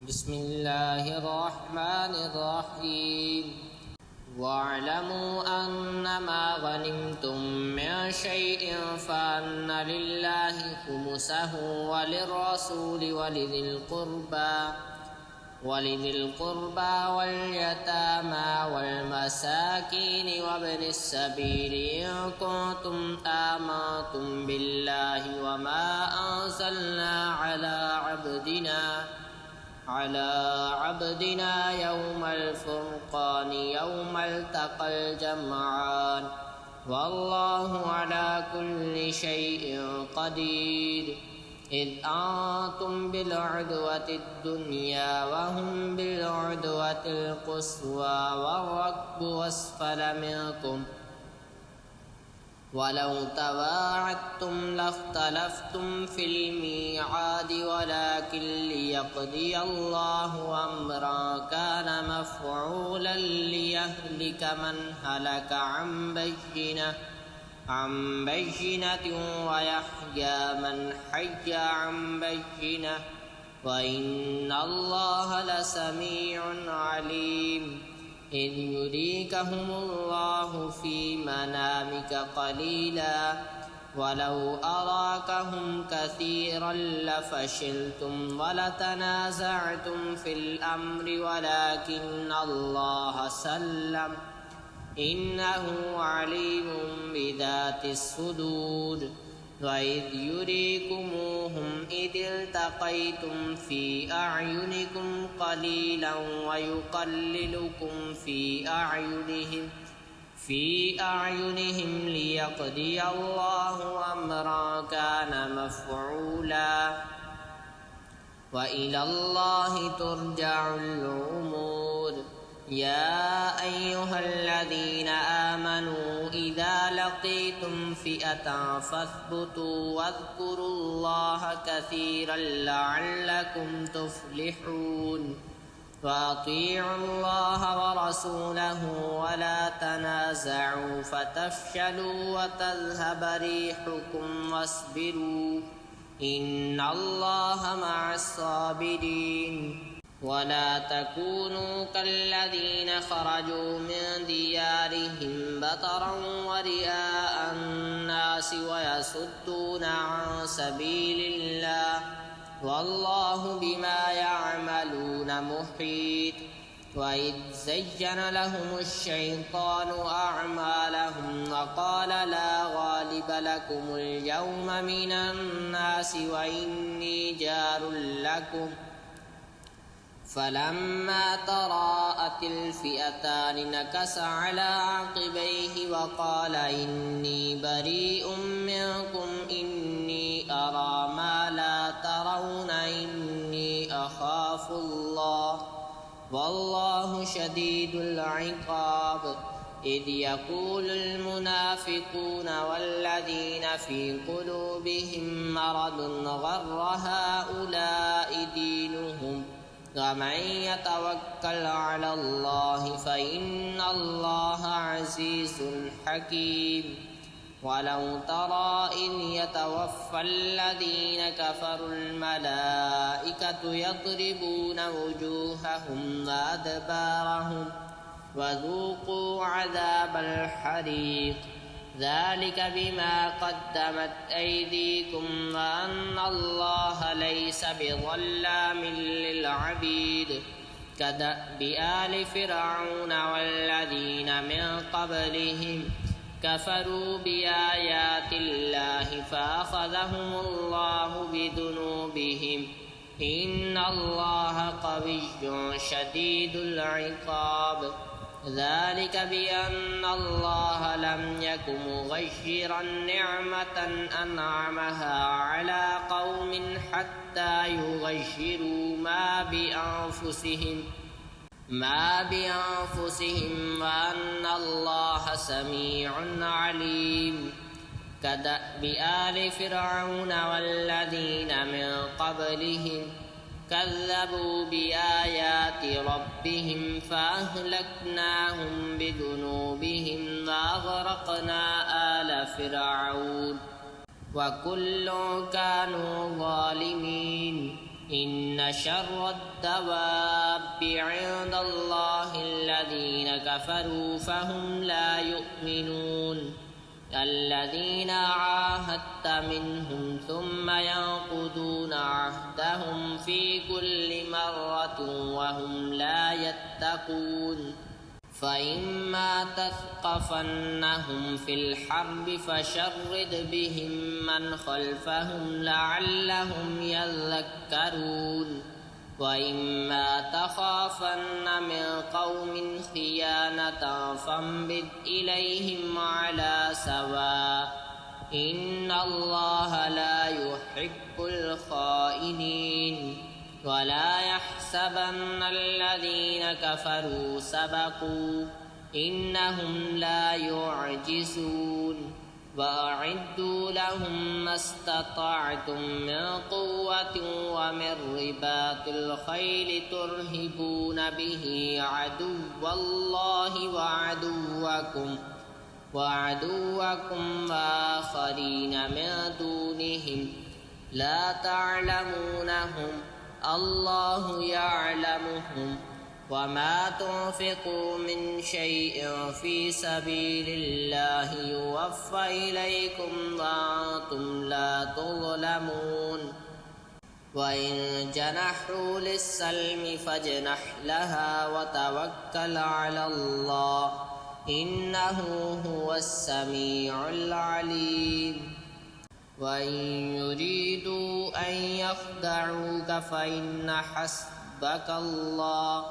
بسم الله الرحمن الرحيم واعلموا أنما غنمتم من شيء فأن لله خمسه وللرسول ولذي القربى واليتامى والمساكين وابن السبيل إن كنتم آمنتم بالله وما أنزلنا على عبدنا يوم الفرقان يوم التقى الجمعان والله على كل شيء قدير إذ أنتم بالعدوة الدنيا وهم بالعدوة القصوى والركب أسفل منكم ولو تواعدتم لاختلفتم في الميعاد ولكن ليقضي الله أمرا كان مفعولا ليهلك من هلك عن بينة ويحيى من حي عن بينة وإن الله لسميع عليم إذ يريكهم الله في منامك قليلا ولو أراكهم كثيرا لفشلتم ولتنازعتم في الأمر ولكن الله سلم إنه عليم بذات الصدور وإذ يريكموهم إذ التقيتم في أعينكم قليلا ويقللكم في أعينهم ليقضي الله أمرا كان مفعولا وإلى الله ترجع الأمور يا أيها الذين آمنوا إذا لقيتم فئة فاثبتوا واذكروا الله كثيرا لعلكم تفلحون وأطيعوا الله ورسوله ولا تنازعوا فتفشلوا وتذهب ريحكم واصبروا إن الله مع الصابرين ولا تكونوا كالذين خرجوا من ديارهم بطرا ورئاء الناس ويصدون عن سبيل الله والله بما يعملون محيط وإذ زين لهم الشيطان أعمالهم وقال لا غالب لكم اليوم من الناس وإني جار لكم فلما تراءت الفئتان نكص على عقبيه وقال إني بريء منكم إني أرى ما لا ترون إني أخاف الله والله شديد العقاب إذ يقول المنافقون والذين في قلوبهم مرض غر هؤلاء دينهم ومن يتوكل على الله فإن الله عزيز حكيم ولو ترى إذ يتوفى الذين كفروا الملائكة يضربون وجوههم وأدبارهم وذوقوا عذاب الحريق ذلك بما قدمت أيديكم وأن الله ليس بظلام للعبيد كدأب آل فرعون والذين من قبلهم كفروا بآيات الله فأخذهم الله بذنوبهم إن الله قوي شديد العقاب ذلك بأن الله لم يك مغيرا نعمة أنعمها على قوم حتى يغيروا ما بأنفسهم وأن الله سميع عليم كدأب آل فرعون والذين من قبلهم كذبوا بآيات ربهم فأهلكناهم بذنوبهم وأغرقنا آل فرعون وكل كانوا ظالمين إن شر الدواب عند الله الذين كفروا فهم لا يؤمنون الذين عاهدت منهم ثم ينقضون عهدهم في كل مرة وهم لا يتقون فإما تثقفنهم في الحرب فشرد بهم من خلفهم لعلهم يذكرون وإما تخافن من قوم خيانة فانبذ إليهم على سواء إن الله لا يحب الخائنين ولا يحسبن الذين كفروا سبقوا إنهم لا يعجزون وأعدوا لهم ما استطعتم من قوة ومن رباط الخيل ترهبون به عدو الله وعدوكم وآخرين من دونهم لا تعلمونهم الله يعلمهم وما تنفقوا من شيء في سبيل الله يوفى إليكم وأنتم لا تظلمون وإن جنحوا للسلم فاجنح لها وتوكل على الله إنه هو السميع العليم وإن يريدوا أن يخدعوك فإن حسبك الله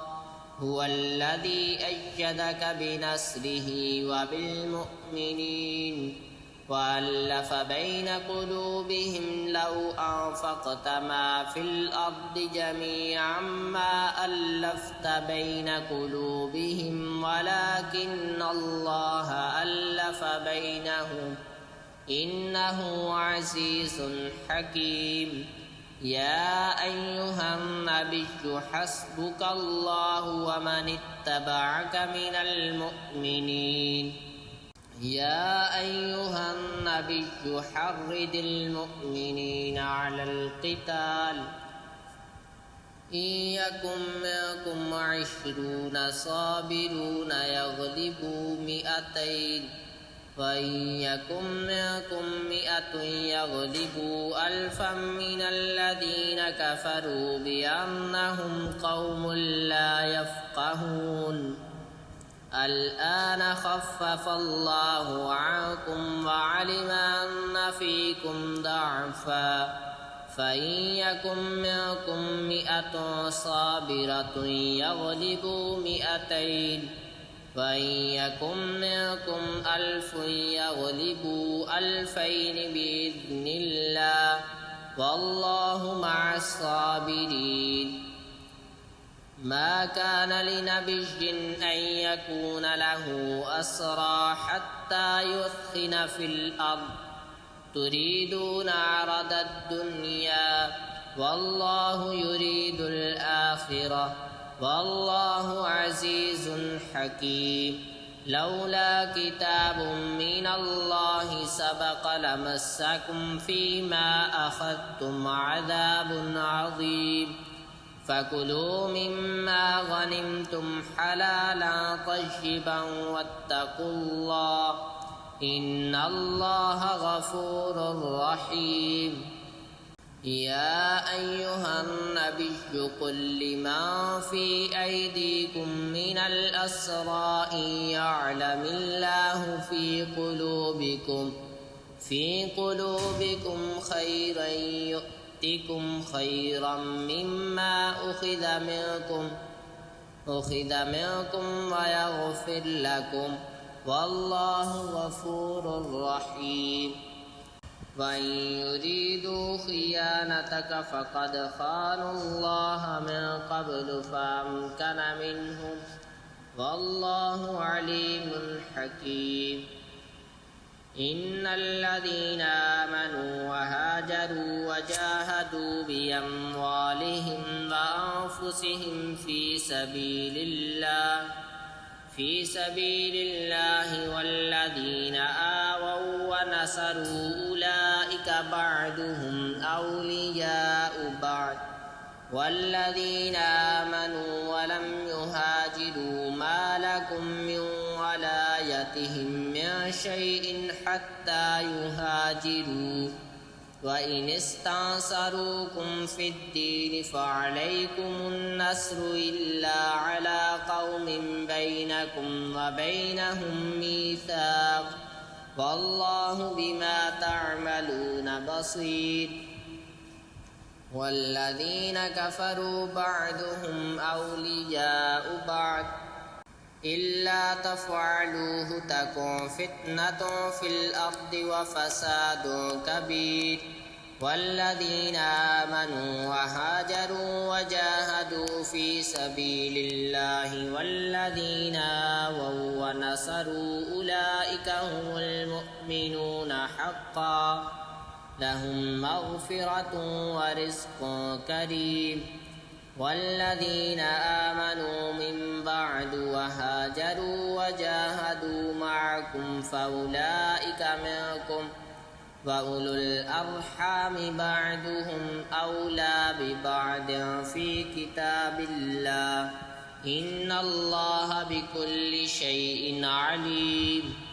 هو الذي أيدك بنصره وبالمؤمنين وألف بين قلوبهم لو أنفقت ما في الأرض جميعا ما ألفت بين قلوبهم ولكن الله ألف بينهم إنه عزيز حكيم يا أيها النبي حسبك الله ومن اتبعك من المؤمنين يا أيها النبي حرض المؤمنين على القتال إن يكن منكم 20 صابرون يغلبوا 200 وإن يكن منكم 100 يغلبوا 1000 من الذين كفروا بأنهم قوم لا يفقهون الآن خفف الله عنكم وعلم أن فيكم ضعفا فإن يكن منكم 100 صابرة يغلبوا 200 وإن يكن منكم 1000 يغلبوا 2000 بإذن الله والله مع الصابرين ما كان لنبي أن يكون له أسرى حتى يثخن في الأرض تريدون عرض الدنيا والله يريد الآخرة والله عزيز حكيم لولا كتاب من الله سبق لمسكم فيما أخذتم عذاب عظيم فكلوا مما غنمتم حلالا طيبا واتقوا الله إن الله غفور رحيم يا أيها النبي قل لمن في أيديكم من الأسرى إن يعلم الله في قلوبكم خيرا يؤتكم خيرا مما أخذ منكم ويغفر لكم والله غفور رحيم وإن يريدوا خيانتك فقد خانوا الله من قبل فأمكن منهم والله عليم حكيم إن الذين آمنوا وهاجروا وجاهدوا بأموالهم وأنفسهم في سبيل الله والذين آووا ونصروا أولئك بعضهم أولياء بعض والذين آمنوا ولم يهاجروا ما لكم من ولايتهم من شيء حتى يهاجروا وإن استنصروكم في الدين فعليكم النصر إلا على قوم بينكم وبينهم ميثاق والله بما تعملون بصير والذين كفروا بعضهم أولياء بعض إلا تفعلوه تكن فتنة في الأرض وفساد كبير والذين آمنوا وهاجروا وجاهدوا في سبيل الله والذين آووا ونصروا أولئك هم المؤمنون حقا لهم مغفرة ورزق كريم والذين آمنوا من بعد وهاجروا وجاهدوا معكم فأولئك منكم وأولو الأرحام بعضهم أولى ببعض في كتاب الله إن الله بكل شيء عليم